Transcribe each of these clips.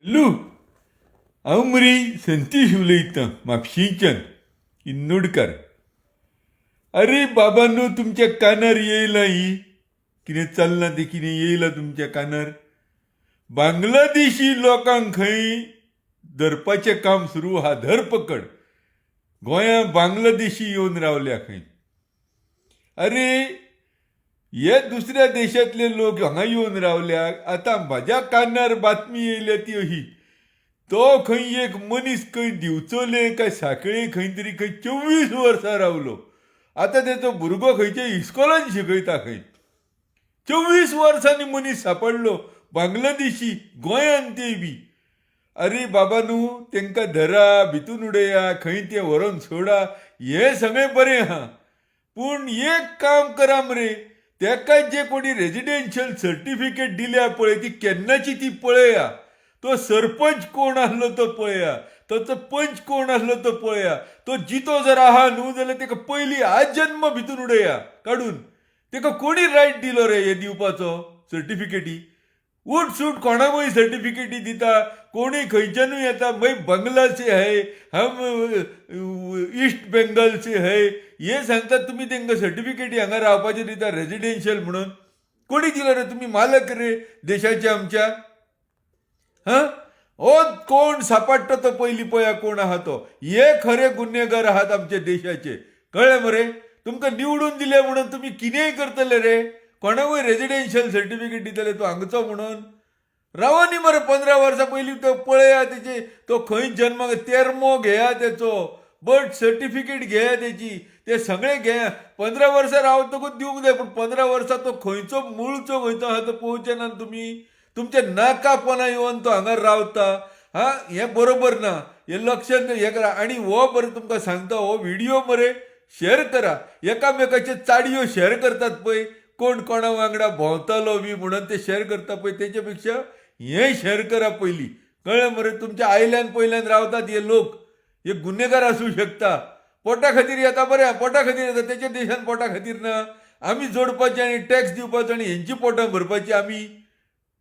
लू हांव मरे संतीश उलयतां म्हापशेंच्यान किन्नोडकार. अरे बाबांनो, तुमच्या कानार येयला ही कितें चल्लां तें कितें येयलां तुमच्या कानार. बांगलादेशी लोकांक खंय धरपाचें काम सुरू आहा, धरपकड. गोंयांत बांगलादेशी येवन रावल्या खंय. अरे हे दुसऱ्या देशांतले लोक हांगा येवन रावल्याक. आतां म्हाज्या कानार बातमी येयल्या ती अशी, तो खंय एक मनीस खंय दिवचले काय साखळे खंय तरी खंय 24 वर्सां रावलो. आतां तेचो भुरगो खंयच्या इस्कॉलान शिकयता खंय. 24 वर्सांनी मनीस सापडलो बांगलादेशी गोंयांत ते बी. अरे बाबा न्हू, तांकां धरा, भितून उडया, खंय ते व्हरोन सोडा, हें सगळें बरें आहा. पूण एक काम करा मरे, तेका जे कोणी रेजिडेन्शियल सर्टिफिकेट दिल्या पळय ती केन्नाची ती पळया. तो सरपंच कोण आसलो तो पळया, तो पंच कोण आसलो तो पळया. तो जितो जर आहा न्हू जाल्यार तेका पयलीं आजन्म भितून उडया काडून. तेका कोणी रायट दिलो रे हे दिवपाचो सर्टिफिकेटी. उठ सूट कोणाकूय सर्टिफिकेटी दिता, कोणी खंयच्यानूय येता. भाई बंगला से है, हम ईस्ट बेंगल से है, हे सांगतात तुम्ही तांकां सर्टिफिकेटी हांगा रावपाचें दिता रेजिडेन्शियल म्हणून. कोणी दिलो रे, तुम्ही मालक रे देशाचे आमच्या. हो कोण सापडटा तो पयलीं पळया कोण आहा तो. हे खरे गुन्हेगार आहात आमच्या देशाचे, कळ्ळें मरे. तुमकां निवडून दिले म्हणून तुम्ही कितेंय करतले रे. कोणाकूय रेजिडेन्शियल सर्टिफिकेट दितले तो हांगचो म्हणून. रावा न्ही मरे 15 वर्सां पयलीं तो पळया तेचे, तो खंय जन्माक तेरमो घेया तेचो, बर्थ सर्टिफिकेट घेया तेची, ते सगळें घेया. 15 वर्सां रावतकूच दिवंक जाय. पूण 15 वर्सां तो खंयचो मूळचो खंयचो आहा तो पळोवचे ना तुमी. तुमच्या नाकापणा येवन तो हांगा रावता. हें बरोबर ना, हें लक्षात हें करा. आनी हो बरें तुमकां सांगता, हो व्हिडिओ मरे शेअर करा. एकामेकाचे चाडयो शेअर करतात पळय, कोण कोणा वांगडा भोंवतालो बी म्हणून ते शेअर करता पळय, तेच्या पेक्षा हें शेअर करा पयलीं, कळ्ळें मरे. तुमच्या आयल्यान पयल्यान रावतात हे लोक, हे गुन्हेगार आसूं शकता. पोटा खातीर येता बरें, पोटा खातीर येता, तेच्या देशान पोटा खातीर ना. आमी जोडपाचें आनी टॅक्स दिवपाचो आनी हेंची पोटां भरपाची आमी.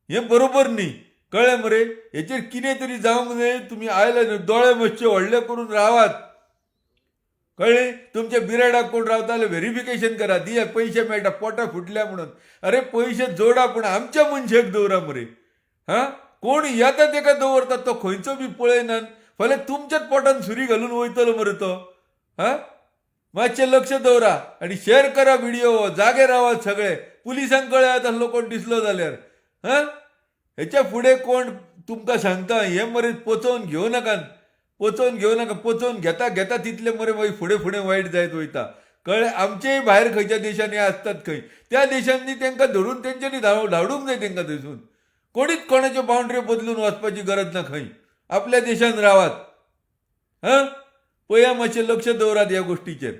हें बरोबर न्ही, कळ्ळें मरे. हेचेर कितें तरी जावंक जाय. तुमी आयले दोळे मातशे व्हडले करून रावात, कळ्ळें. तुमच्या बिराडाक कोण रावता जाल्यार व्हेरिफिकेशन करा, दिया पयशे मेळटा पोटां फुटल्या म्हणून. अरे पयशे जोडा पूण आमच्या मनशाक दवरा मरे. कोण येता तेका दवरता, तो खंयचो बी पळयनात. फाल्यां तुमच्याच पोटान सुरी घालून वयतलो मरे तो. मातशें लक्ष दवरा आनी शेअर करा व्हिडिओ. जागे रावात सगळे. पुलिसांक कळयात आसलो कोण दिसलो जाल्यार. हेच्या फुडें कोण तुमकां सांगता हें मरे पचोवन घेवं नाकात, पचोवन घेवं नाका. पचोवन घेता घेता तितले मरे मागीर फुडें फुडें वायट जायत वयता, कळ्ळें. आमचेय भायर खंयच्या देशांनी आसतात खंय, त्या देशांनी तांकां धरून तेंच्यांनी धाडूंक जाय तांकां थंयसून. कोणीच कोणाच्यो बाउंड्री बदलून वचपाची गरज ना खंय. आपल्या देशान रावात. पळया मातशें लक्ष दवरात ह्या गोश्टीचेर.